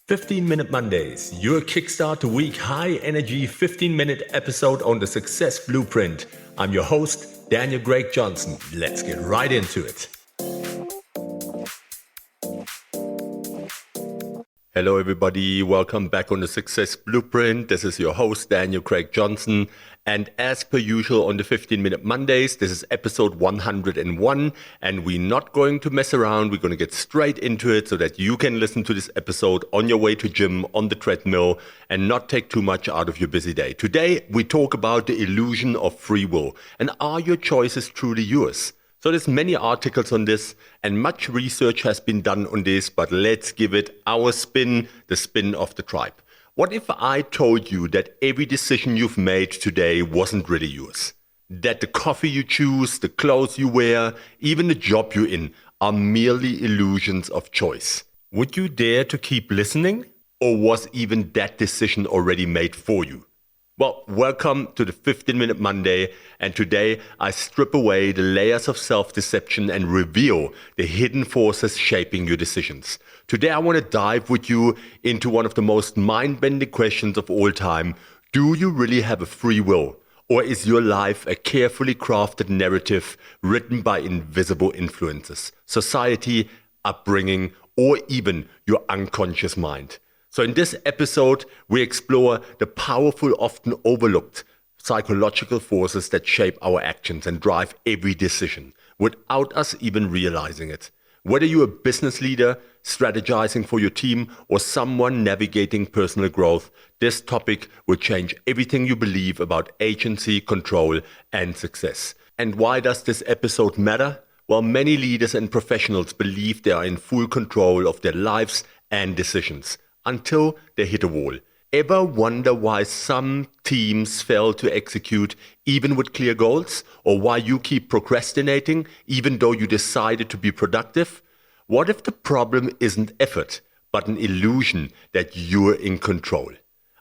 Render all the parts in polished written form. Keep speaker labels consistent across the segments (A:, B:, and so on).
A: 15-Minute Mondays, your kickstart to week high-energy 15-minute episode on the Success Blueprint. I'm your host, Daniel Craig Johnson. Let's get right into it. Hello everybody, welcome back on the Success Blueprint. This is your host, Daniel Craig Johnson. And as per usual on the 15-Minute Mondays, this is episode 101. And we're not going to mess around. We're going to get straight into it so that you can listen to this episode on your way to gym, on the treadmill, and not take too much out of your busy day. Today, we talk about the illusion of free will. And are your choices truly yours? So there's many articles on this and much research has been done on this, but let's give it our spin, the spin of the tribe. What if I told you that every decision you've made today wasn't really yours? That the coffee you choose, the clothes you wear, even the job you're in are merely illusions of choice? Would you dare to keep listening? Or was even that decision already made for you? Well, welcome to the 15-Minute Monday, and today I strip away the layers of self-deception and reveal the hidden forces shaping your decisions. Today I want to dive with you into one of the most mind-bending questions of all time. Do you really have a free will? Or is your life a carefully crafted narrative written by invisible influences, society, upbringing, or even your unconscious mind? So in this episode, we explore the powerful, often overlooked psychological forces that shape our actions and drive every decision without us even realizing it. Whether you're a business leader, strategizing for your team, or someone navigating personal growth, this topic will change everything you believe about agency, control, and success. And why does this episode matter? Well, many leaders and professionals believe they are in full control of their lives and decisions, until they hit a wall. Ever wonder why some teams fail to execute even with clear goals? Or why you keep procrastinating even though you decided to be productive? What if the problem isn't effort, but an illusion that you're in control?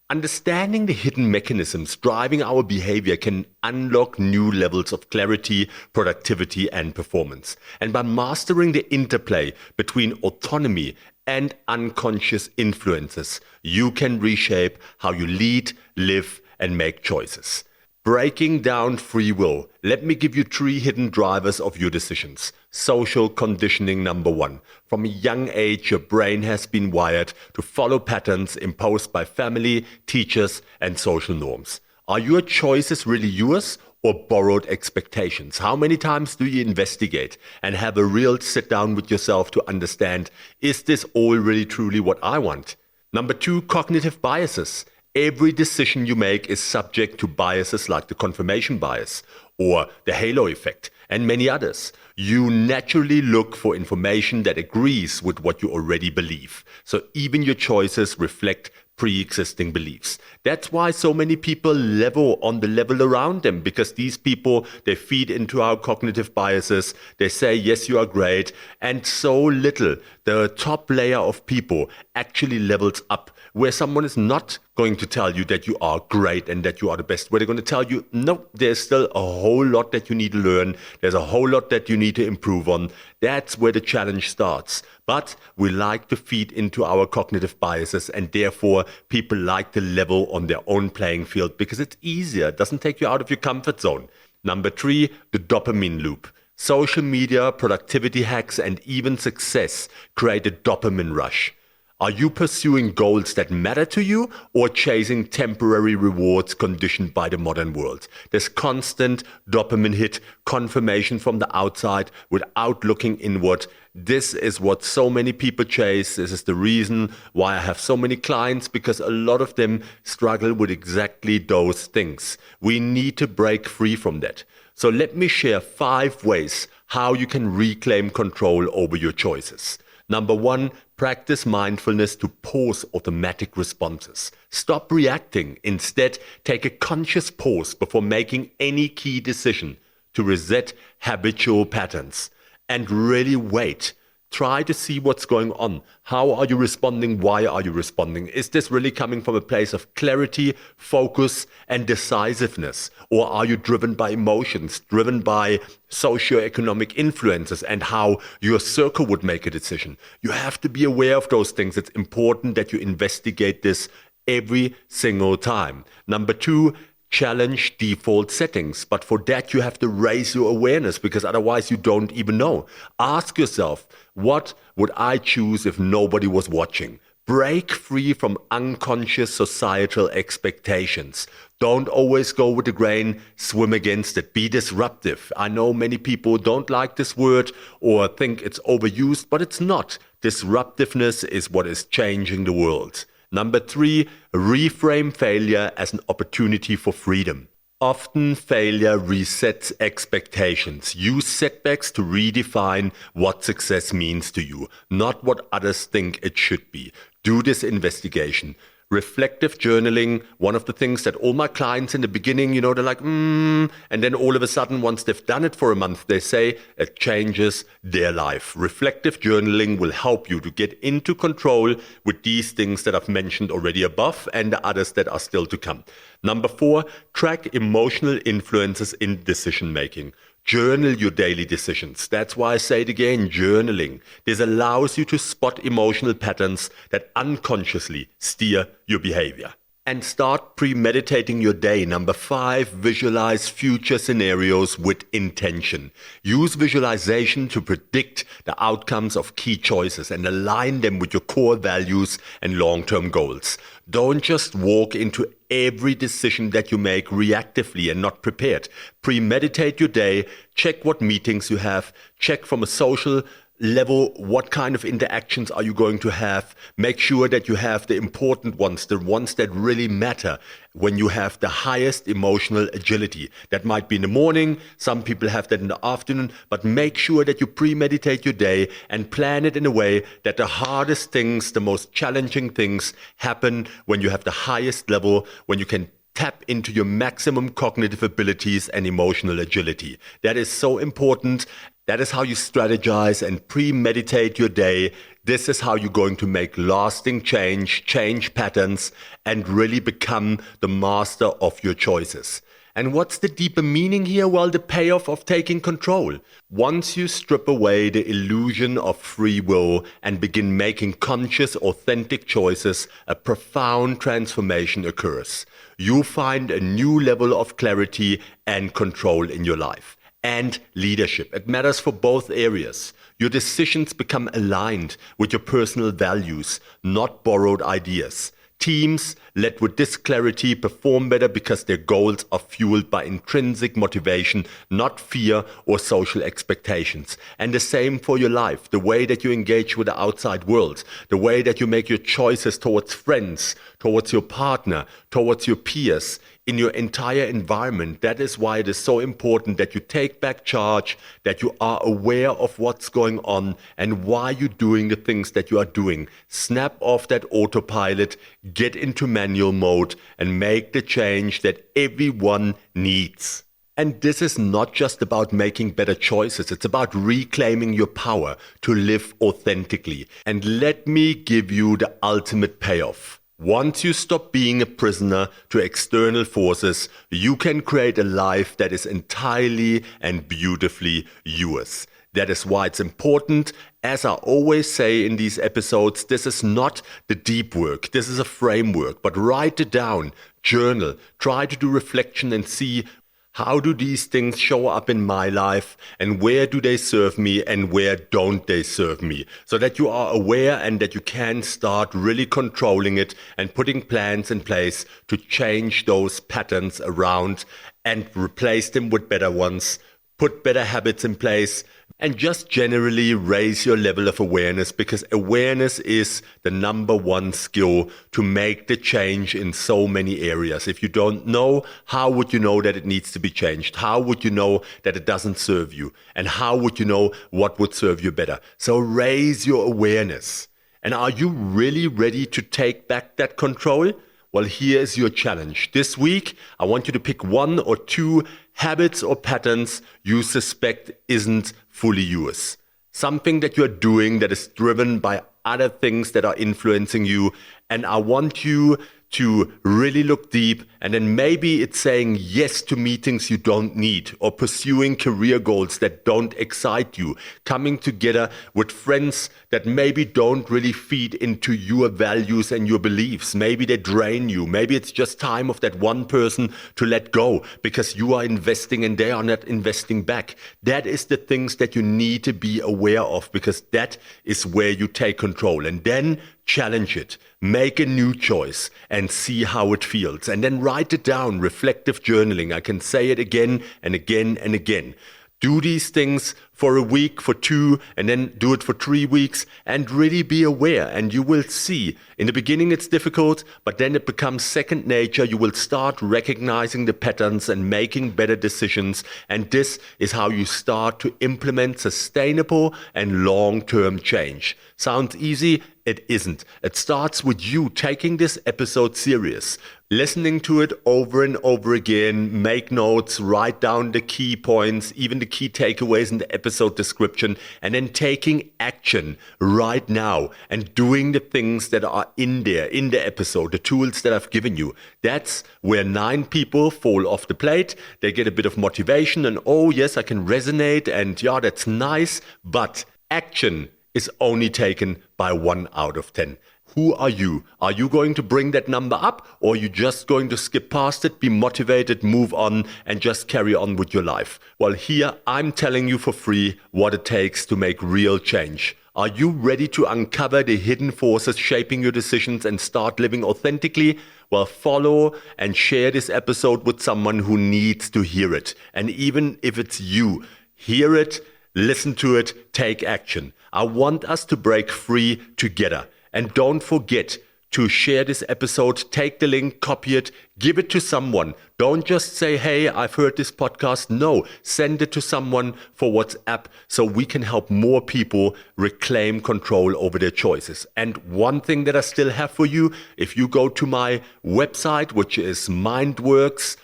A: Understanding the hidden mechanisms driving our behavior can unlock new levels of clarity, productivity, and performance. And by mastering the interplay between autonomy and unconscious influences, you can reshape how you lead, live, and make choices. Breaking down free will, let me give you 3 hidden drivers of your decisions. Social conditioning number 1. From a young age, your brain has been wired to follow patterns imposed by family, teachers, and social norms. Are your choices really yours or borrowed expectations? How many times do you investigate and have a real sit down with yourself to understand, is this all really truly what I want? Number 2, cognitive biases. Every decision you make is subject to biases like the confirmation bias or the halo effect and many others. You naturally look for information that agrees with what you already believe. So even your choices reflect pre-existing beliefs. That's why so many people level on the level around them, because these people, they feed into our cognitive biases. They say, yes, you are great. And so little, the top layer of people actually levels up, where someone is not going to tell you that you are great and that you are the best, where they're going to tell you, no, there's still a whole lot that you need to learn. There's a whole lot that you need to improve on. That's where the challenge starts. But we like to feed into our cognitive biases, and therefore people like to level on their own playing field because it's easier. It doesn't take you out of your comfort zone. Number 3, the dopamine loop. Social media, productivity hacks, and even success create a dopamine rush. Are you pursuing goals that matter to you or chasing temporary rewards conditioned by the modern world? This constant dopamine hit, confirmation from the outside without looking inward. This is what so many people chase. This is the reason why I have so many clients, because a lot of them struggle with exactly those things. We need to break free from that. So let me share 5 ways how you can reclaim control over your choices. Number 1, practice mindfulness to pause automatic responses. Stop reacting. Instead, take a conscious pause before making any key decision to reset habitual patterns and really wait Try to see what's going on. How are you responding? Why are you responding? Is this really coming from a place of clarity, focus, and decisiveness? Or are you driven by emotions, driven by socioeconomic influences and how your circle would make a decision? You have to be aware of those things. It's important that you investigate this every single time. Number 2, challenge default settings. But for that, you have to raise your awareness because otherwise you don't even know. Ask yourself, what would I choose if nobody was watching? Break free from unconscious societal expectations. Don't always go with the grain, swim against it. Be disruptive. I know many people don't like this word or think it's overused, but it's not. Disruptiveness is what is changing the world. Number 3, reframe failure as an opportunity for freedom. Often failure resets expectations. Use setbacks to redefine what success means to you, not what others think it should be. Do this investigation. Reflective journaling, one of the things that all my clients in the beginning, they're like, and then all of a sudden, once they've done it for a month, they say it changes their life. Reflective journaling will help you to get into control with these things that I've mentioned already above and the others that are still to come. Number 4, track emotional influences in decision making. Journal your daily decisions. That's why I say it again, journaling. This allows you to spot emotional patterns that unconsciously steer your behavior. And start premeditating your day. Number 5, visualize future scenarios with intention. Use visualization to predict the outcomes of key choices and align them with your core values and long-term goals. Don't just walk into every decision that you make reactively and not prepared. Premeditate your day, check what meetings you have, check from a social level what kind of interactions are you going to have. Make sure that you have the important ones, the ones that really matter when you have the highest emotional agility. That might be in the morning, some people have that in the afternoon, but make sure that you premeditate your day and plan it in a way that the hardest things, the most challenging things happen when you have the highest level, when you can tap into your maximum cognitive abilities and emotional agility. That is so important. That is how you strategize and premeditate your day. This is how you're going to make lasting change patterns, and really become the master of your choices. And what's the deeper meaning here? Well, the payoff of taking control. Once you strip away the illusion of free will and begin making conscious, authentic choices, a profound transformation occurs. You find a new level of clarity and control in your life. And leadership. It matters for both areas. Your decisions become aligned with your personal values, not borrowed ideas. Teams led with this clarity perform better because their goals are fueled by intrinsic motivation, not fear or social expectations. And the same for your life, the way that you engage with the outside world, the way that you make your choices towards friends, towards your partner, towards your peers, in your entire environment. That is why it is so important that you take back charge, that you are aware of what's going on and why you're doing the things that you are doing. Snap off that autopilot, get into manual mode, and make the change that everyone needs. And this is not just about making better choices. It's about reclaiming your power to live authentically. And let me give you the ultimate payoff. Once you stop being a prisoner to external forces, you can create a life that is entirely and beautifully yours. That is why it's important, as I always say in these episodes, this is not the deep work, this is a framework, but write it down, journal, try to do reflection and see how do these things show up in my life, and where do they serve me and where don't they serve me? So that you are aware and that you can start really controlling it and putting plans in place to change those patterns around and replace them with better ones, put better habits in place, and just generally raise your level of awareness, because awareness is the number one skill to make the change in so many areas. If you don't know, how would you know that it needs to be changed? How would you know that it doesn't serve you? And how would you know what would serve you better? So raise your awareness. And are you really ready to take back that control? Well, here's your challenge. This week, I want you to pick 1 or 2 habits or patterns you suspect isn't fully yours. something that you're doing that is driven by other things that are influencing you. And I want you to really look deep, and then maybe it's saying yes to meetings you don't need, or pursuing career goals that don't excite you, coming together with friends that maybe don't really feed into your values and your beliefs. Maybe they drain you. Maybe it's just time of that one person to let go because you are investing and they are not investing back. That is the things that you need to be aware of, because that is where you take control. And then challenge it, make a new choice and see how it feels. And then write it down, reflective journaling. I can say it again and again and again. Do these things for a week, for 2, and then do it for 3 weeks, and really be aware. And you will see, in the beginning it's difficult, but then it becomes second nature. You will start recognizing the patterns and making better decisions. And this is how you start to implement sustainable and long-term change. Sounds easy? It isn't. It starts with you taking this episode serious, listening to it over and over again, make notes, write down the key points, even the key takeaways in the episode description, and then taking action right now and doing the things that are in there, in the episode, the tools that I've given you. That's where 9 people fall off the plate. They get a bit of motivation and, oh yes, I can resonate, and yeah, that's nice, but action is only taken by 1 out of 10. Who are you? Are you going to bring that number up, or are you just going to skip past it, be motivated, move on, and just carry on with your life? Well, here I'm telling you for free what it takes to make real change. Are you ready to uncover the hidden forces shaping your decisions and start living authentically? Well, follow and share this episode with someone who needs to hear it. And even if it's you, hear it, listen to it, take action. I want us to break free together. And don't forget to share this episode, take the link, copy it, give it to someone. Don't just say, hey, I've heard this podcast. No, send it to someone for WhatsApp so we can help more people reclaim control over their choices. And one thing that I still have for you, if you go to my website, which is mindworks.biz,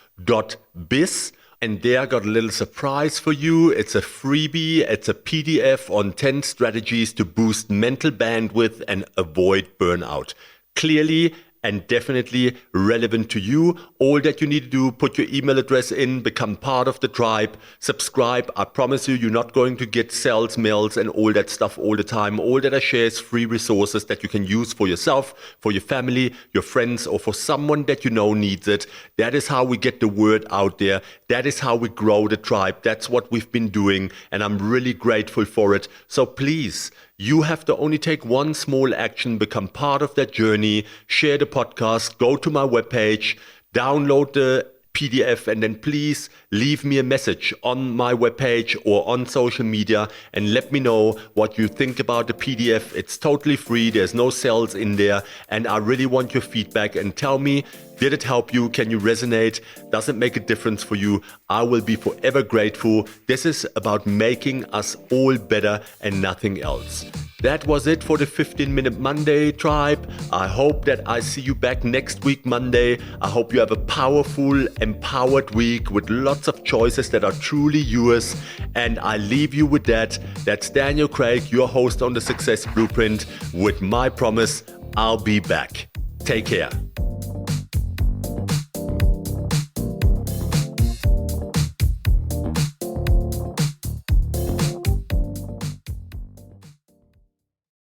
A: and there I got a little surprise for you. It's a freebie. It's a PDF on 10 strategies to boost mental bandwidth and avoid burnout. Clearly and definitely relevant to you. All that you need to do, put your email address in, become part of the tribe, subscribe. I promise you, you're not going to get sales mails and all that stuff all the time. All that I share is free resources that you can use for yourself, for your family, your friends, or for someone that you know needs it. That is how we get the word out there. That is how we grow the tribe. That's what we've been doing, and I'm really grateful for it. So please, you have to only take one small action, become part of that journey, share the podcast, go to my webpage, download the PDF, and then please leave me a message on my webpage or on social media and let me know what you think about the PDF. It's totally free. There's no sales in there. And I really want your feedback, and tell me, did it help you? Can you resonate? Does it make a difference for you? I will be forever grateful. This is about making us all better and nothing else. That was it for the 15-Minute Monday tribe. I hope that I see you back next week, Monday. I hope you have a powerful, empowered week with lots of choices that are truly yours. And I leave you with that. That's Daniel Craig, your host on The Success Blueprint, with my promise, I'll be back. Take care.